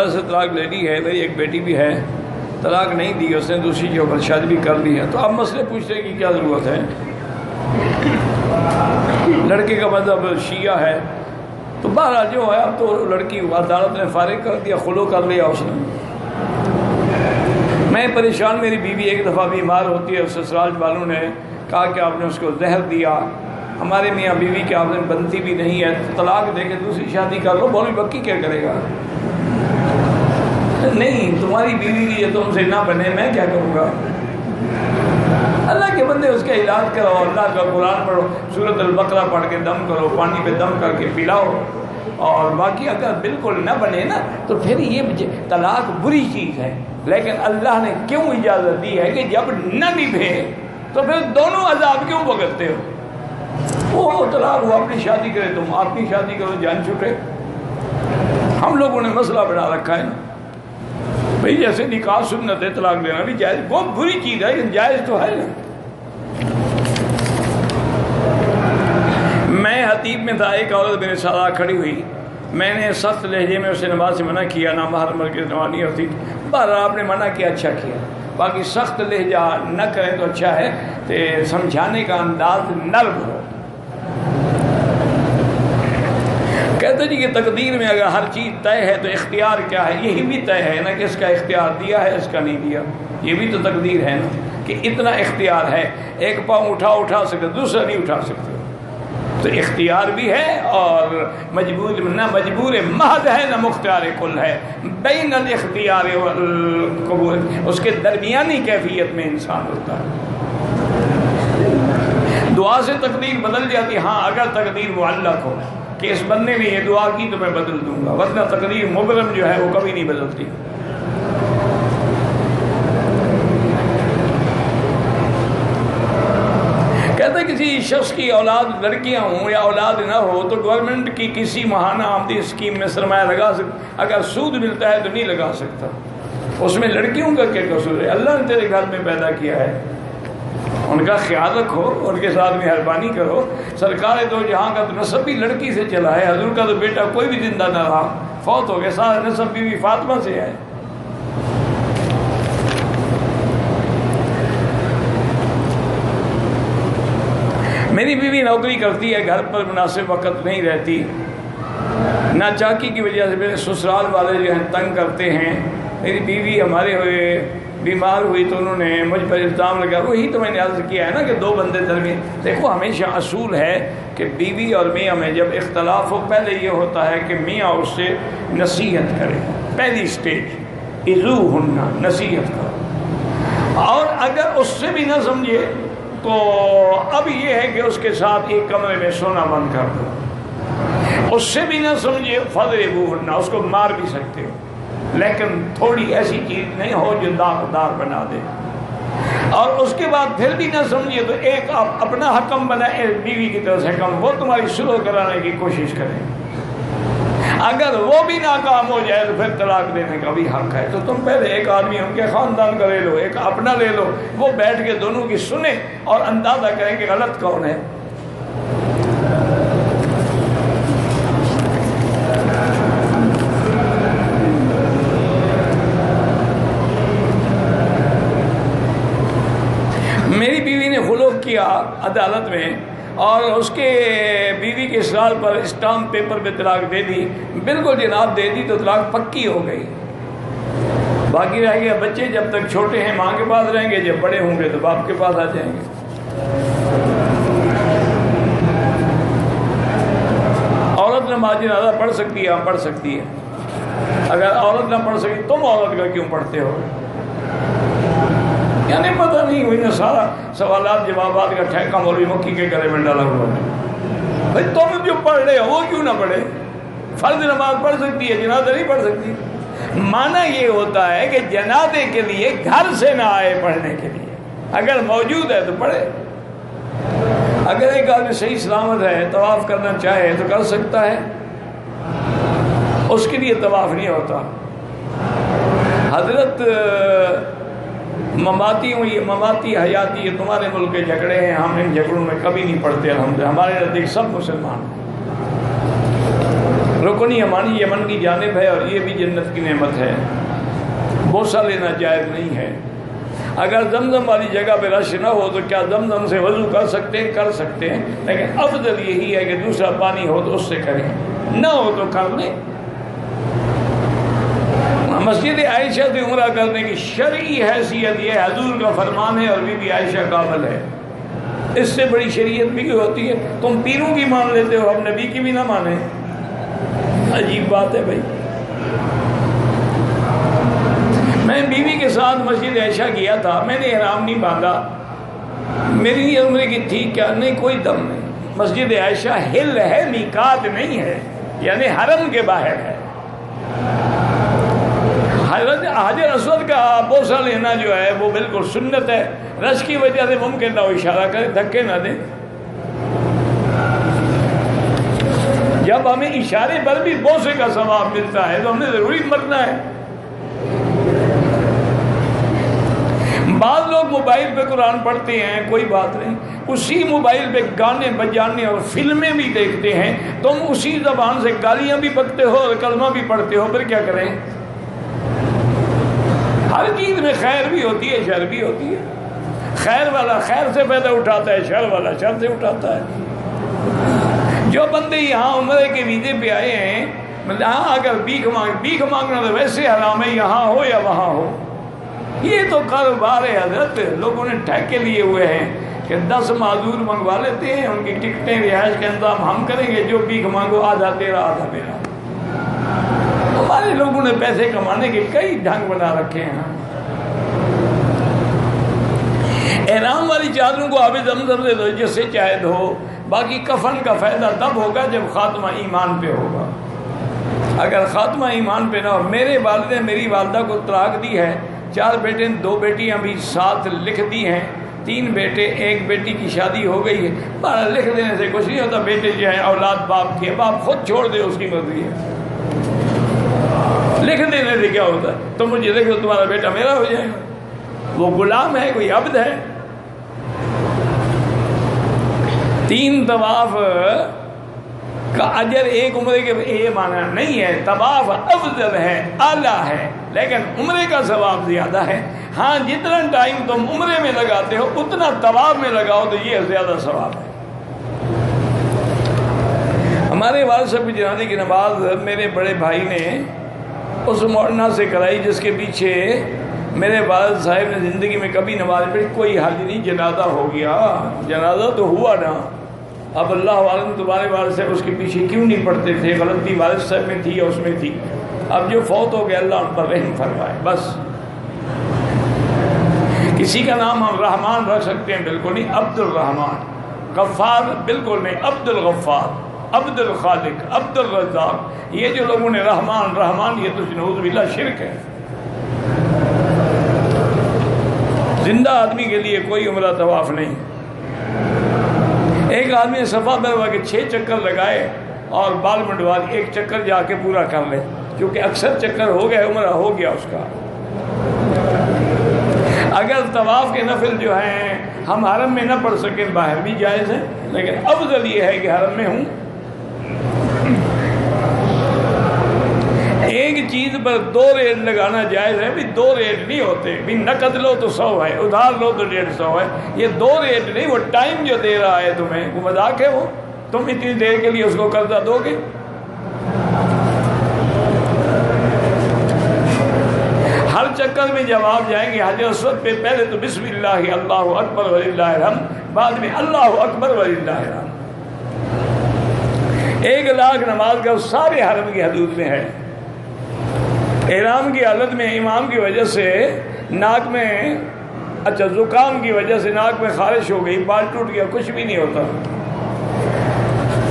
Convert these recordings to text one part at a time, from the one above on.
دوبارہ سے طلاق لے لی ہے، میری ایک بیٹی بھی ہے، طلاق نہیں دی اس نے، دوسری کے اوپر شادی بھی کر لی ہے، تو اب مسئلے پوچھنے کی کیا ضرورت ہے؟ لڑکے کا مذہب شیعہ ہے، تو بہرحال جو ہے اب تو لڑکی عدالت نے فارغ کر دیا، خلو کر لیا اس نے۔ میں پریشان، میری بیوی ایک دفعہ بیمار ہوتی ہے، سسرال والوں نے کہا کہ آپ نے اس کو زہر دیا، ہمارے میاں بیوی کے آپ نے بنتی بھی نہیں ہے، طلاق دے کے دوسری شادی کر لو، مولوی بکی کیا کرے گا؟ نہیں، تمہاری بیوی کی یہ تم سے نہ بنے، میں کیا کروں گا؟ اللہ کے بندے اس کا علاج کرو، اللہ کا قرآن پڑھو، سورۃ البقرہ پڑھ کے دم کرو، پانی پہ دم کر کے پلاؤ، اور باقی اگر بالکل نہ بنے نا تو پھر یہ طلاق بری چیز ہے، لیکن اللہ نے کیوں اجازت دی ہے کہ جب نہ نبھے تو پھر دونوں عذاب کیوں بھگتتے ہو؟ وہ طلاق ہوا، اپنی شادی کرے، تم اپنی شادی کرو، جان چھٹے۔ ہم لوگوں نے مسئلہ بنا رکھا ہے نا بھئی، جیسے نکاح سنت ہے، طلاق دینا بھی جائز، بہت بری چیز ہے لیکن جائز تو ہے نا۔ میں حتیب میں تھا، ایک عورت میرے ساتھ آ کھڑی ہوئی، میں نے سخت لہجے میں اسے نماز سے منع کیا، نہ محرم کی نماز نہیں ہوتی، بہرحال آپ نے منع کیا، اچھا کیا، باقی سخت لہجہ نہ کریں تو اچھا ہے، تو سمجھانے کا انداز نرم ہو۔ کہتے جی کہ تقدیر میں اگر ہر چیز طے ہے تو اختیار کیا ہے؟ یہی بھی طے ہے نا کہ اس کا اختیار دیا ہے، اس کا نہیں دیا، یہ بھی تو تقدیر ہے نا کہ اتنا اختیار ہے، ایک پاؤں اٹھا سکتے، دوسرا نہیں اٹھا سکتے، تو اختیار بھی ہے اور مجبور، نہ مجبور محض ہے نہ مختار کل ہے، بین الاختیار والقبول، اس کے درمیانی کیفیت میں انسان ہوتا ہے۔ دعا سے تقدیر بدل جاتی، ہاں اگر تقدیر معلق ہو کہ اس بندے نے یہ دعا کی تو میں بدل دوں گا، ورنہ تقدیر مبرم جو ہے وہ کبھی نہیں بدلتی۔ کہتے ہیں کسی شخص کی اولاد لڑکیاں ہوں یا اولاد نہ ہو تو گورنمنٹ کی کسی ماہانہ آمدنی اسکیم میں سرمایہ لگا سکتا، اگر سود ملتا ہے تو نہیں لگا سکتا، اس میں لڑکیوں کا کیا قصور ہے؟ اللہ نے تیرے گھر میں پیدا کیا ہے، ان کا خیال رکھو، ان کے ساتھ مہربانی کرو۔ سرکار دو جہاں کا تو نسب بھی لڑکی سے چلا ہے، حضور کا تو بیٹا کوئی بھی زندہ نہ رہا، فوت ہو گیا، سارا نسب بیوی فاطمہ سے ہے۔ میری بیوی نوکری کرتی ہے، گھر پر مناسب وقت نہیں رہتی، نہ چاکی کی وجہ سے میرے سسرال والے جو ہیں تنگ کرتے ہیں، میری بیوی ہمارے ہوئے بیمار ہوئی تو انہوں نے مجھ پر الزام لگا، وہی تو میں نے عرض کیا ہے نا کہ دو بندے درمیان، دیکھو ہمیشہ اصول ہے کہ بیوی اور میاں میں جب اختلاف ہو، پہلے یہ ہوتا ہے کہ میاں اس سے نصیحت کرے، پہلی سٹیج اذوہن، نصیحت کرو، اور اگر اس سے بھی نہ سمجھے تو اب یہ ہے کہ اس کے ساتھ ایک کمرے میں سونا بند کر دو، اس سے بھی نہ سمجھے فضربوہن، اس کو مار بھی سکتے ہو، لیکن تھوڑی ایسی چیز نہیں ہو جو داغدار بنا دے، اور اس کے بعد پھر بھی نہ سمجھے تو ایک آپ اپنا حکم بنائے، بیوی کی طرف سے حکم، وہ تمہاری سلو کرانے کی کوشش کرے، اگر وہ بھی ناکام ہو جائے تو پھر طلاق دینے کا بھی حق ہے۔ تو تم پہلے ایک آدمی ان کے خاندان کا لے لو، ایک اپنا لے لو، وہ بیٹھ کے دونوں کی سنیں اور اندازہ کریں کہ غلط کون ہے۔ میری بیوی نے خلوع کیا عدالت میں، اور اس کے بیوی کے اصرار پر اسٹامپ پیپر پہ طلاق دے دی، بالکل جناب دے دی تو طلاق پکی ہو گئی، باقی رہ گیا بچے جب تک چھوٹے ہیں ماں کے پاس رہیں گے، جب بڑے ہوں گے تو باپ کے پاس آ جائیں گے۔ عورت نماز جنازہ پڑھ سکتی ہے؟ ہاں پڑھ سکتی ہے۔ اگر عورت نہ پڑھ سکی تم عورت کا کیوں پڑھتے ہو؟ یعنی پتہ نہیں ہوئی نا، سارا سوالات جوابات کا ٹھیکہ مولوی مکی کے گلے میں ڈالا ہوا ہے۔ بھائی تم جو پڑھ رہے ہو وہ کیوں نہ پڑھے؟ فرض نماز پڑھ سکتی ہے، جنازہ نہیں پڑھ سکتی۔ معنی یہ ہوتا ہے کہ جنازے کے لیے گھر سے نہ آئے پڑھنے کے لیے، اگر موجود ہے تو پڑھے۔ اگر ایک آدمی صحیح سلامت ہے، طواف کرنا چاہے تو کر سکتا ہے، اس کے لیے طواف نہیں ہوتا۔ حضرت مماتی ہوں، یہ مماتی حیاتی، یہ تمہارے ملک کے جھگڑے ہیں، ہم ان جھگڑوں میں کبھی نہیں پڑھتے، الحمدللہ ہمارے نزدیک سب مسلمان ہیں۔ رکن یمانی یمن کی جانب ہے اور یہ بھی جنت کی نعمت ہے، بوسہ لینا جائز نہیں ہے۔ اگر زمزم والی جگہ پہ رش نہ ہو تو کیا زمزم سے وضو کر سکتے ہیں؟ کر سکتے ہیں، لیکن افضل یہی ہے کہ دوسرا پانی ہو تو اس سے کریں، نہ ہو تو کر لیں۔ مسجد عائشہ سے عمرہ کرنے کی شرعی حیثیت یہ حضور کا فرمان ہے اور بی بی عائشہ کا عمل ہے، اس سے بڑی شریعت بھی ہوتی ہے؟ تم پیروں کی مان لیتے ہو، ہم نبی کی بھی نہ مانیں؟ عجیب بات ہے بھائی۔ میں بیوی کے ساتھ مسجد عائشہ گیا تھا، میں نے احرام نہیں باندھا، میری عمرے کی تھی کیا؟ نہیں، کوئی دم نہیں۔ مسجد عائشہ ہل ہے، میقات نہیں ہے، یعنی حرم کے باہر ہے۔ حضرت حجر اسود کا بوسہ لینا جو ہے وہ بالکل سنت ہے، رش کی وجہ سے ممکن نہ ہو اشارہ کرے، دھکے نہ دیں۔ جب ہمیں اشارے پر بھی بوسے کا ثواب ملتا ہے تو ہم نے ضروری مرنا ہے۔ بعض لوگ موبائل پہ قرآن پڑھتے ہیں، کوئی بات نہیں، اسی موبائل پہ گانے بجانے اور فلمیں بھی دیکھتے ہیں، تم اسی زبان سے گالیاں بھی بکتے ہو اور کلمہ بھی پڑھتے ہو، پھر کیا کریں؟ ہر چیز میں خیر بھی ہوتی ہے، شر بھی ہوتی ہے۔ خیر والا خیر سے فائدہ اٹھاتا ہے، شر والا شر سے اٹھاتا ہے۔ جو بندے یہاں عمرے کے ویزے پہ آئے ہیں، ہاں اگر بھیک مانگنا تو ویسے حرام ہے، یہاں ہو یا وہاں ہو، یہ تو کاروبار ہے حضرت۔ لوگوں نے ٹھیکے لیے ہوئے ہیں کہ 10 معذور منگوا لیتے ہیں، ان کی ٹکٹیں رہائش کا انتظام ہم کریں گے، جو بھیک مانگو آدھا تیرا آدھا میرا۔ ہمارے لوگوں نے پیسے کمانے کے کئی ڈھنگ بنا رکھے ہیں۔ احرام والی چادروں کو آب زمزم سے دھو، جس سے چاہے دھو، باقی کفن کا فائدہ تب ہوگا جب خاتمہ ایمان پہ ہوگا۔ اگر خاتمہ ایمان پہ نہ ہو، میرے والد نے میری والدہ کو طلاق دی ہے، 4 بیٹے 2 بیٹیاں بھی ساتھ لکھ دی ہیں، 3 بیٹے 1 بیٹی کی شادی ہو گئی ہے۔ بارہ لکھ دینے سے کچھ نہیں ہوتا، بیٹے جو ہیں اولاد باپ کی ہے، باپ خود چھوڑ دے اس کی مرضی ہے، لکھ دینے سے کیا ہوتا ہے؟ تم مجھے لکھ دو تمہارا بیٹا میرا ہو جائے گا، وہ غلام ہے کوئی عبد ہے؟ 3 طواف کا اجر ایک عمرے کے یہ معنی نہیں ہے، طواف افضل ہے، اعلیٰ ہے، لیکن عمرے کا ثواب زیادہ ہے۔ ہاں جتنا ٹائم تم عمرے میں لگاتے ہو اتنا طواف میں لگاؤ تو یہ زیادہ ثواب ہے۔ ہمارے والد صاحب کی جنازے کی نماز میرے بڑے بھائی نے اس مولانا سے کرائی جس کے پیچھے میرے والد صاحب نے زندگی میں کبھی نماز پڑھی، کوئی حل نہیں، جنازہ ہو گیا، جنازہ تو ہوا نا۔ اب اللہ عالم تمہارے والد صاحب اس کے پیچھے کیوں نہیں پڑھتے تھے؟ غلطی والد صاحب میں تھی یا اس میں تھی؟ اب جو فوت ہو گیا اللہ ان پر رحم فرمائے بس۔ کسی کا نام ہم رحمان رکھ سکتے ہیں؟ بالکل نہیں، عبد الرحمان۔ غفار بالکل نہیں، عبد الغفار، عبد الخالق، عبد الرزاق۔ یہ جو لوگوں نے رحمان یہ تو نعوذ باللہ شرک ہے۔ زندہ آدمی کے لیے کوئی عمرہ طواف نہیں۔ ایک آدمی نے صفا مروا کے 6 چکر لگائے اور بال منڈوا، 1 چکر جا کے پورا کر لے، کیونکہ اکثر چکر ہو گئے، عمرہ ہو گیا اس کا۔ اگر طواف کے نفل جو ہیں ہم حرم میں نہ پڑھ سکیں، باہر بھی جائز ہے، لیکن افضل یہ ہے کہ حرم میں ہوں۔ ایک چیز پر 2 ریٹ لگانا جائز ہے، بھی 2 ریٹ نہیں ہوتے، بھی نقد لو تو 100 ہے، ادھار لو تو 150 ہے، یہ 2 ریٹ نہیں۔ وہ ٹائم جو دے رہا ہے تمہیں، وہ مذاق ہے؟ وہ تم اتنی دیر کے لیے اس کو قرضہ دو گے؟ ہر چکر میں جب آپ جائیں گے حجر اسود پہ، پہلے تو بسم اللہ اللہ اکبر وللہ الحمد، بعد میں اللہ اکبر وللہ الحمد۔ 1 لاکھ نماز کا سارے حرم کی حدود میں ہے۔ احرام کی حالت میں امام کی وجہ سے ناک میں زکام کی وجہ سے ناک میں خارش ہو گئی، بال ٹوٹ گیا، کچھ بھی نہیں ہوتا۔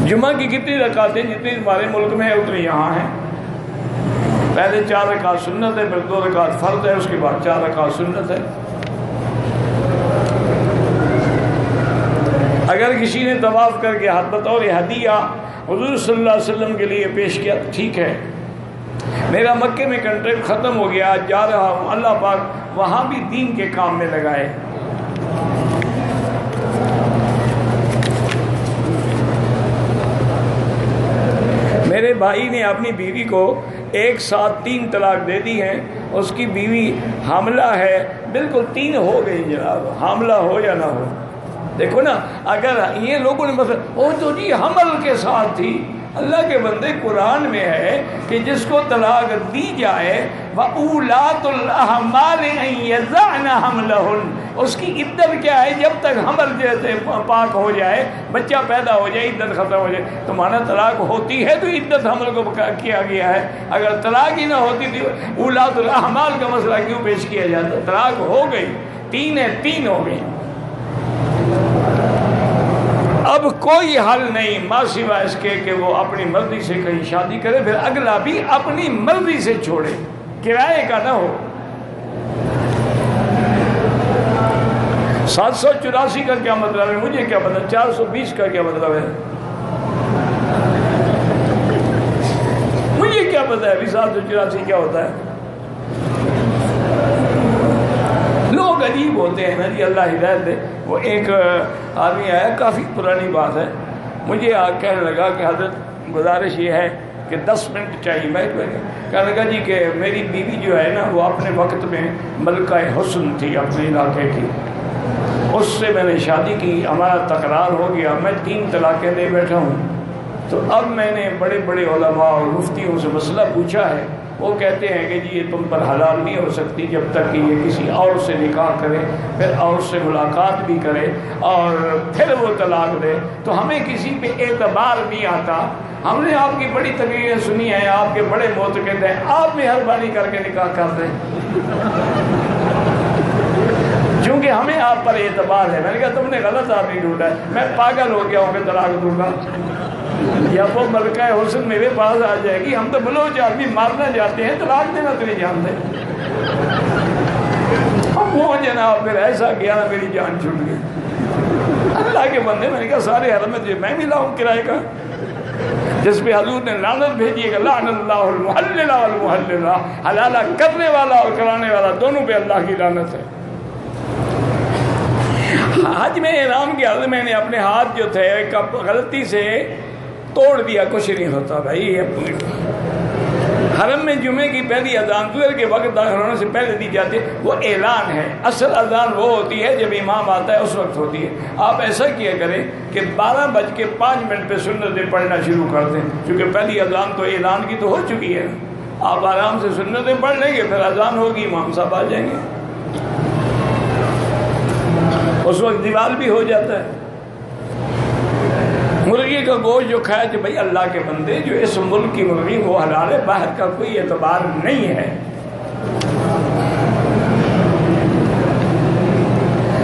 جمعہ کی کتنی رکعتیں جتنی ہمارے ملک میں ہے اتنی یہاں ہیں۔ پہلے 4 رکعت سنت ہے، پھر 2 رکعت فرض ہے، اس کے بعد 4 رکعت سنت ہے۔ اگر کسی نے طواف کر کے ہاتھ بطور ہدیہ حضور صلی اللہ علیہ وسلم کے لیے پیش کیا تو ٹھیک ہے۔ میرا مکے میں کنٹریکٹ ختم ہو گیا، آج جا رہا ہوں، اللہ پاک وہاں بھی دین کے کام میں لگائے۔ میرے بھائی نے اپنی بیوی کو ایک ساتھ 3 طلاق دے دی ہیں، اس کی بیوی حاملہ ہے، بالکل 3 ہو گئی جناب، حاملہ ہو یا نہ ہو۔ دیکھو نا، اگر یہ لوگوں نے مثلا وہ تو جی حمل کے ساتھ تھی، اللہ کے بندے قرآن میں ہے کہ جس کو طلاق دی جائے وَأُولَاتُ الْأَحْمَالِ أَن يَضَعْنَ حَمْلَهُنَّ، اس کی عدت کیا ہے؟ جب تک حمل جیسے پاک ہو جائے، بچہ پیدا ہو جائے، عدت ختم ہو جائے۔ تو مانا طلاق ہوتی ہے تو عدت حمل کو کیا گیا ہے، اگر طلاق ہی نہ ہوتی تھی اولاد الاحمال کا مسئلہ کیوں پیش کیا جاتا؟ طلاق ہو گئی، 3 ہے، 3 ہو گئی، اب کوئی حل نہیں ماں سوا اس کے کہ وہ اپنی مرضی سے کہیں شادی کرے، پھر اگلا بھی اپنی مرضی سے چھوڑے، کرائے کا نہ ہو۔ 784 کا کیا مطلب ہے مجھے کیا پتا، 420 کا کیا مطلب ہے مجھے کیا پتا ہے ابھی 784 کیا ہوتا ہے۔ لوگ عجیب ہوتے ہیں نا جی، اللہ ہدایت دے۔ وہ ایک آدمی آیا، کافی پرانی بات ہے، مجھے کہنے لگا کہ حضرت گزارش یہ ہے کہ 10 منٹ چاہیے۔ میں کہنے لگا جی کہ میری بیوی جو ہے نا وہ اپنے وقت میں ملکہ حسن تھی اپنے علاقے کی، اس سے میں نے شادی کی، ہمارا تکرار ہو گیا، میں 3 طلاقیں دے بیٹھا ہوں۔ تو اب میں نے بڑے بڑے علماء اور مفتیوں سے مسئلہ پوچھا ہے، وہ کہتے ہیں کہ جی یہ تم پر حلال نہیں ہو سکتی جب تک کہ یہ کسی اور سے نکاح کرے، پھر اور سے ملاقات بھی کرے اور پھر وہ طلاق دے، تو ہمیں کسی پہ اعتبار نہیں آتا۔ ہم نے آپ کی بڑی تقریریں سنی ہیں، آپ کے بڑے معتقد ہیں، آپ مہربانی کر کے نکاح کر دیں چونکہ ہمیں آپ پر اعتبار ہے۔ میں نے کہا تم نے غلط آدمی ڈھونڈا ہے، میں پاگل ہو گیا ہوں کہ طلاق دوں گا، یا وہ ملکہ حسن میرے پاس آ جائے گی۔ ہم تو بلوچ آدمی مارنا جاتے ہیں، طلاق دینا تو نہیں جانتے۔ اب وہ جناب پھر ایسا کیا نا میری جان چھوٹ گئی۔ اللہ کے بندے، میں نے کہا سارے حرم میں میں بھی لاؤں کرائے کا، جس پہ حضور نے لعنت بھیجی ہے کہ لعن اللہ المحلل والمحللہ، حلالہ کرنے والا اور کرانے والا دونوں پہ اللہ کی لعنت ہے۔ حج میں احرام کے حال میں نے اپنے ہاتھ جو تھے غلطی سے توڑ دیا، کچھ نہیں ہوتا بھائی۔ حرم میں جمعے کی پہلی اذان ظہر کے وقت داخل ہونے سے پہلے دی جاتی ہے، وہ اعلان ہے۔ اصل اذان وہ ہوتی ہے جب امام آتا ہے اس وقت ہوتی ہے۔ آپ ایسا کیا کریں کہ 12:05 پہ سنتیں پڑھنا شروع کر دیں، کیونکہ پہلی اذان تو اعلان کی تو ہو چکی ہے۔ آپ آرام سے سنتیں پڑھ لیں گے، پھر اذان ہوگی، امام صاحب آ جائیں گے، اس وقت دیوال بھی ہو جاتا ہے۔ مرغی کا گوشت جو کھایا کہ بھائی اللہ کے بندے، جو اس ملک کی مرغی وہ حلال ہے، باہر کا کوئی اعتبار نہیں ہے۔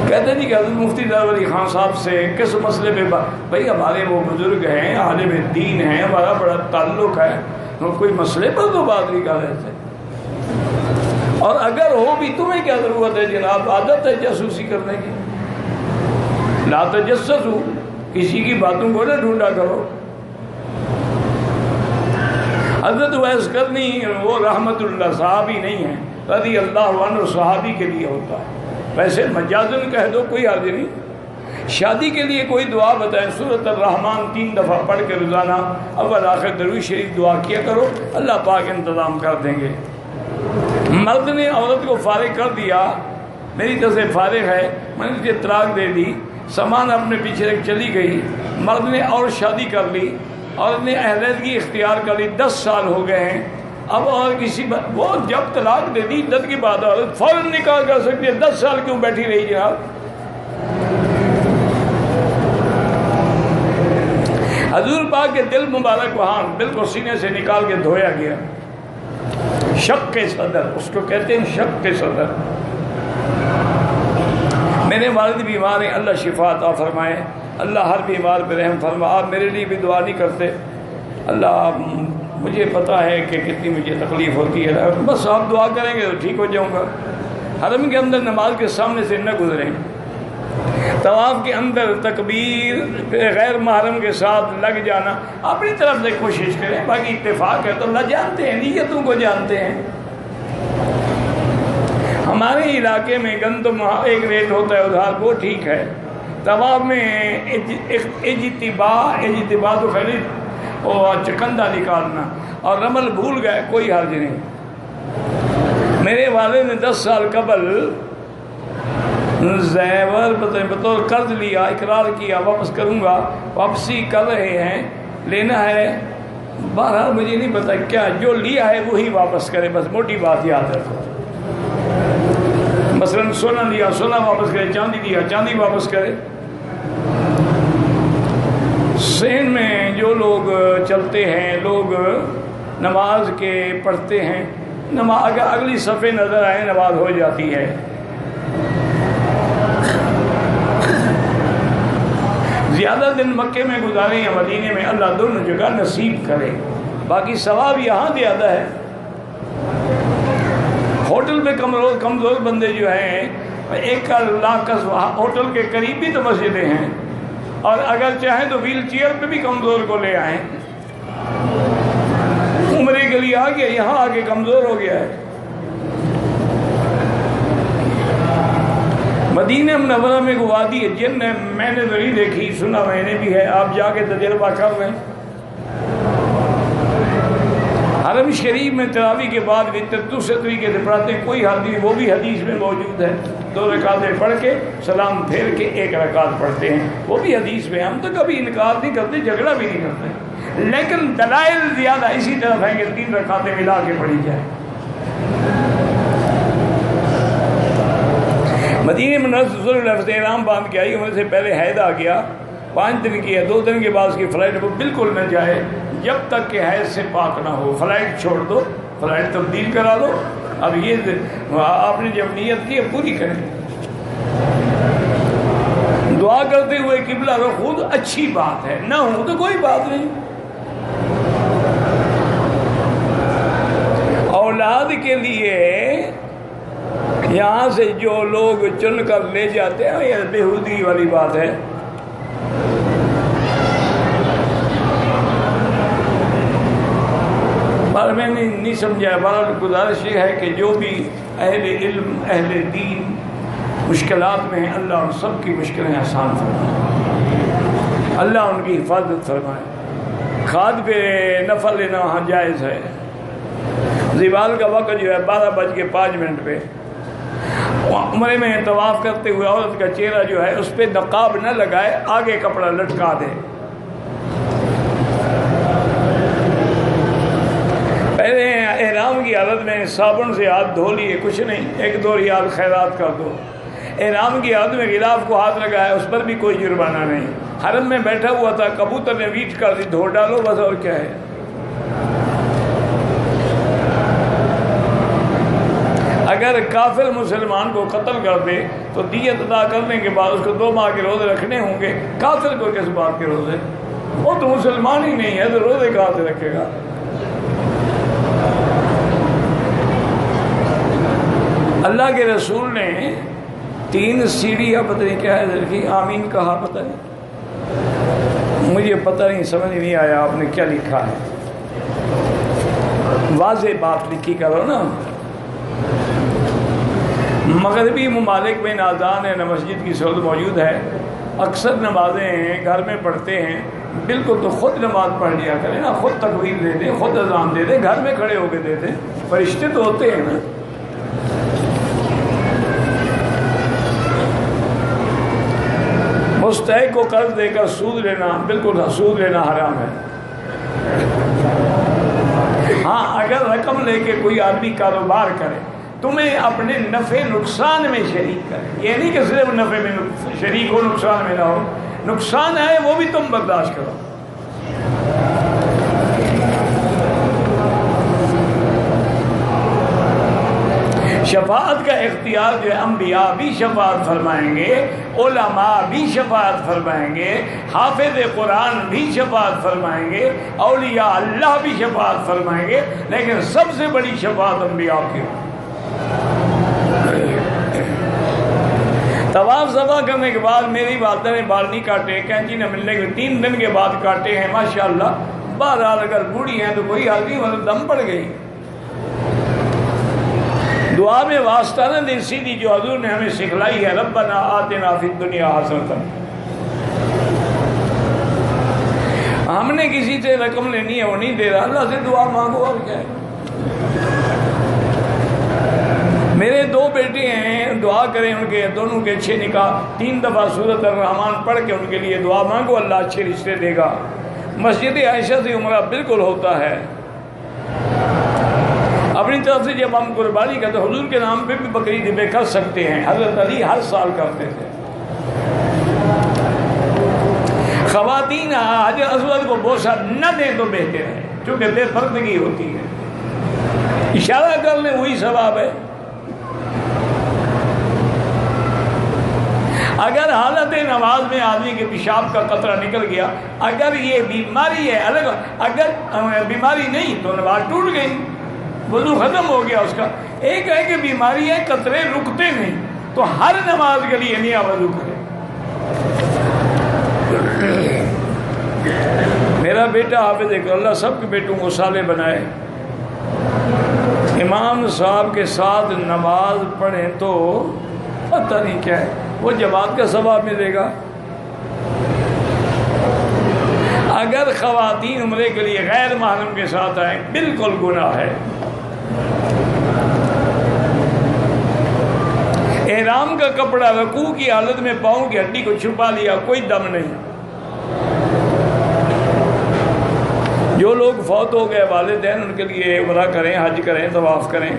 کہتے ہیں کہ حضرت مفتی ظفر علی خان صاحب سے کس مسئلے پہ بھائی ہمارے وہ بزرگ ہیں، عالم دین ہیں، ہمارا بڑا تعلق ہے، کوئی مسئلے پر تو بات نہیں کر رہے تھے، اور اگر ہو بھی تمہیں کیا ضرورت ہے جناب، عادت ہے جاسوسی کرنے کی، لا تجسسوا، کسی کی باتوں کو نہ ڈھونڈا کرو۔ حضرت ویس کرنی وہ رحمت اللہ صحابی نہیں ہے، رضی اللہ عنہ صحابی کے لیے ہوتا ہے، ویسے مجازن کہہ دو کوئی حرج نہیں۔ شادی کے لیے کوئی دعا بتائیں، سورۃ الرحمن 3 دفعہ پڑھ کے روزانہ اول آخر درود شریف دعا کیا کرو، اللہ پاک انتظام کر دیں گے۔ مرد نے عورت کو فارغ کر دیا، میری طرف سے فارغ ہے، میں نے اسے طلاق دے دی، سامان اپنے پیچھے رکھ چلی گئی، مرد نے اور شادی کر لی، عورت نے علیحدگی اختیار کر لی، 10 سال ہو گئے ہیں، اب اور کسی وہ جب طلاق دے دی عدت کی بات عورت فوراً نکاح کر سکتی ہے، 10 سال کیوں بیٹھی رہی جناب؟ حضور پاک کے دل مبارک وہاں بالکل سینے سے نکال کے دھویا گیا، شق کے صدر اس کو کہتے ہیں، شق کے صدر۔ میرے والد بیمار ہیں، اللہ شفا عطا فرمائے، اللہ ہر بیمار پہ رحم فرما۔ آپ میرے لیے بھی دعا نہیں کرتے، اللہ مجھے پتہ ہے کہ کتنی مجھے تکلیف ہوتی ہے، بس آپ دعا کریں گے تو ٹھیک ہو جاؤں گا۔ حرم کے اندر نماز کے سامنے سے نہ گزریں، طواف کے اندر تکبیر غیر محرم کے ساتھ لگ جانا، اپنی طرف سے کوشش کریں، باقی اتفاق ہے تو اللہ جانتے ہیں، نیتوں کو جانتے ہیں۔ ہمارے علاقے میں گندم ایک ریٹ ہوتا ہے ادھار، وہ ٹھیک ہے۔ طواف میں اجتباع تو خرید اور چکندہ نکالنا، اور رمل بھول گئے کوئی حرج نہیں۔ میرے والد نے 10 سال قبل زیور بطور قرض لیا، اقرار کیا واپس کروں گا، واپسی کر رہے ہیں، لینا ہے، بہرحال مجھے نہیں پتا کیا، جو لیا ہے وہی واپس کرے، بس موٹی بات یاد رکھو۔ مثلا سونا لیا، سونا واپس کرے، چاندی لیا، چاندی واپس کرے۔ سین میں جو لوگ چلتے ہیں، لوگ نماز کے پڑھتے ہیں، نماز اگر اگلی صفحے نظر آئے نماز ہو جاتی ہے۔ زیادہ دن مکے میں گزارے یا مدینے میں، اللہ دونوں جگہ نصیب کرے، باقی ثواب یہاں زیادہ ہے۔ ہوٹل میں کمزور بندے جو ہیں، 1 لاکھ ہوٹل کے قریب بھی تو مسجدیں ہیں، اور اگر چاہیں تو ویل چیئر پہ بھی کمزور کو لے آئیں۔ عمرے کے لیے آ گیا، یہاں آ کے کمزور ہو گیا ہے۔ مدینہ منورہ میں وادی ہے، جن نے میں نے نہیں دیکھی، سنا میں نے بھی ہے، آپ جا کے تجربہ کر لیں۔ حرم شریف میں تراویح کے بعد بھی دوسرے طریقے سے پڑھاتے ہیں، کوئی حدیث، وہ بھی حدیث میں موجود ہے، 2 رکعتیں پڑھ کے سلام پھیر کے 1 رکعت پڑھتے ہیں، وہ بھی حدیث میں۔ ہم تو کبھی انکار نہیں کرتے، جھگڑا بھی نہیں کرتے، لیکن دلائل زیادہ اسی طرف ہیں کہ 3 رکعتیں ملا کے پڑھی جائے۔ مدینہ منورہ سے احرام باندھ کے آئی، عمرے سے پہلے حیض آ گیا، 5 دن کی ہے، 2 دن کے بعد اس کی فلائٹ کو بالکل نہ جائے جب تک کہ حیض سے پاک نہ ہو۔ فلائٹ چھوڑ دو، فلائٹ تبدیل کرا دو، اب یہ آپ نے جب نیت کی پوری کریں۔ دعا کرتے ہوئے قبلہ رخ خود اچھی بات ہے، نہ ہو تو کوئی بات نہیں۔ اولاد کے لیے یہاں سے جو لوگ چن کر لے جاتے ہیں، یہ بےہودگی والی بات ہے۔ پر میں نے نہیں سمجھا، بہرحال گزارش یہ ہے کہ جو بھی اہل علم، اہل دین مشکلات میں ہیں، اللہ ان سب کی مشکلیں آسان فرمائے، اللہ ان کی حفاظت فرمائے۔ کھاد پہ نفع لینا وہاں جائز ہے۔ زوال کا وقت جو ہے 12:05 پہ عمرے میں طواف کرتے ہوئے عورت کا چہرہ جو ہے اس پہ نقاب نہ لگائے، آگے کپڑا لٹکا دے۔ پہلے احرام کی حالت میں صابن سے ہاتھ دھو لیے، کچھ نہیں، 1-2 ریال خیرات کر دو۔ احرام کی حالت میں غلاف کو ہاتھ لگایا، اس پر بھی کوئی جرمانہ نہیں۔ حرم میں بیٹھا ہوا تھا، کبوتر نے ویٹ کر دی، دھو ڈالو بس، اور کیا ہے۔ اگر کافر مسلمان کو قتل کر دے تو دیت ادا کرنے کے بعد اس کو 2 ماہ کے روزے رکھنے ہوں گے۔ کافر کو کس بات کے روزے؟ وہ تو مسلمان ہی نہیں ہے، تو روزے کہاں سے رکھے گا؟ اللہ کے رسول نے 3 سیڑھیاں پتہ نہیں کیا ہے رکھی، آمین کہا، پتہ نہیں، مجھے پتہ نہیں، سمجھ نہیں آیا آپ نے کیا لکھا ہے۔ واضح بات لکھی کرو نا۔ مغربی ممالک میں نہ اذان ہے نہ مسجد کی سہولت موجود ہے، اکثر نمازیں ہیں گھر میں پڑھتے ہیں، بالکل تو خود نماز پڑھ لیا کریں نا، خود تکبیر دے دیں، خود اذان دے دیں، گھر میں کھڑے ہو کے دے دیں، فرشتے تو ہوتے ہیں نا۔ مستحق کو قرض دے کر سود لینا، بالکل سود لینا حرام ہے۔ ہاں اگر رقم لے کے کوئی آدمی کاروبار کرے، تمہیں اپنے نفع نقصان میں شریک کرے، یہ نہیں کہ صرف نفع میں شریک ہو، نقصان میں نہ ہو، نقصان ہے وہ بھی تم برداشت کرو۔ شفاعت کا اختیار جو ہے انبیاء بھی شفاعت فرمائیں گے، علماء بھی شفاعت فرمائیں گے، حافظ قرآن بھی شفاعت فرمائیں گے، اولیاء اللہ بھی شفاعت فرمائیں گے، لیکن سب سے بڑی شفاعت انبیاء کی۔ طواف صفا کرنے کے بعد میری والدہ نے بال نہیں کاٹے، کینچی نہ ملنے کے 3 دن کے بعد کاٹے ہیں، ماشاءاللہ۔ بہرحال اگر بوڑھی ہیں تو کوئی حال نہیں، مطلب دم پڑ گئی۔ دعا میں واسطہ نہ دے، سیدھی جو حضور نے ہمیں سکھلائی ہے، ربنا آتنا فی الدنیا حسنۃ۔ ہم ہم نے کسی سے رقم لینی ہے وہ نہیں دے رہا، اللہ سے دعا مانگو اور کیا ہے۔ میرے 2 بیٹے ہیں، دعا کریں ان کے دونوں کے اچھے نکاح، 3 دفعہ سورۃ الرحمن پڑھ کے ان کے لیے دعا مانگو، اللہ اچھے رشتے دے گا۔ مسجد عائشہ سے عمرہ بالکل ہوتا ہے۔ اپنی طرف سے جب ہم قربانی کرتے حضور کے نام پہ بھی بکری ذبح کر سکتے ہیں، حضرت علی ہر سال کرتے تھے۔ خواتین حجر اسود کو بوسہ نہ دیں تو بہتر ہے، چونکہ بے پردگی ہوتی ہے، اشارہ کر لیں وہی ثواب ہے۔ اگر حالت نماز میں آدمی کے پیشاب کا قطرہ نکل گیا، اگر یہ بیماری ہے الگ، اگر بیماری نہیں تو نماز ٹوٹ گئی، وضو ختم ہو گیا اس کا۔ ایک ہے کہ بیماری ہے قطرے رکتے نہیں، تو ہر نماز کے لیے نیا وضو کرے۔ میرا بیٹا حافظ ہے کہ اللہ سب کے بیٹوں کو صالح بنائے، امام صاحب کے ساتھ نماز پڑھیں تو پتہ نہیں کیا ہے، وہ جماعت کا ثواب ملے گا۔ اگر خواتین عمرے کے لیے غیر محرم کے ساتھ آئیں بالکل گناہ ہے۔ احرام کا کپڑا رکوع کی حالت میں پاؤں کی ہڈی کو چھپا لیا، کوئی دم نہیں۔ جو لوگ فوت ہو گئے والدین ان کے لیے عمرہ کریں، حج کریں، طواف کریں۔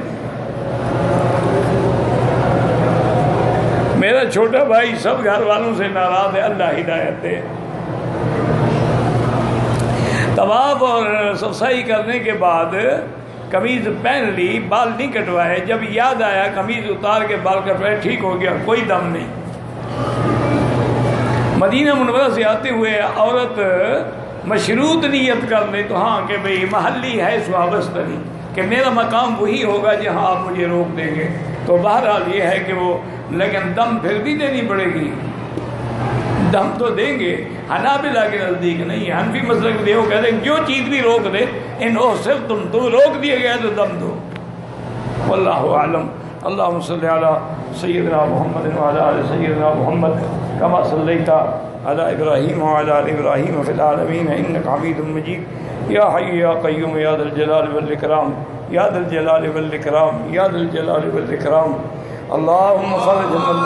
میرا چھوٹا بھائی سب گھر والوں سے ناراض ہے، اللہ ہدایت دے۔ طواف اور صفائی کرنے کے بعد قمیض پہن لی، بال نہیں کٹوائے، جب یاد آیا قمیض اتار کے بال کٹوائے، ٹھیک ہو گیا، کوئی دم نہیں۔ مدینہ منورہ سے آتے ہوئے عورت مشروط نیت کر لے تو ہاں کہ بھئی محلی ہے سوابستری، کہ میرا مقام وہی ہوگا جہاں آپ مجھے روک دیں گے، تو بہرحال یہ ہے کہ وہ، لیکن دم پھر بھی دینی پڑے گی، دم تو دیں گے۔ حنابلہ کے نزدیک نہیں، حنفی مسلک دیو کہتے ہیں جو چیز بھی روک دے ان صرف تم روک دیے گئے تو دم دو۔ واللہ اعلم۔ اللہم صلی علی سیدنا محمد وعلی آل سیدنا محمد کما صلیت علی ابراہیم وعلی آل ابراہیم فی العالمین انک حمید مجید۔ یا حی یا قیوم یا ذا الجلال والاکرام، یا ذا الجلال والاکرام، یا ذا الجلال والاکرام۔ اللہم فرج ہم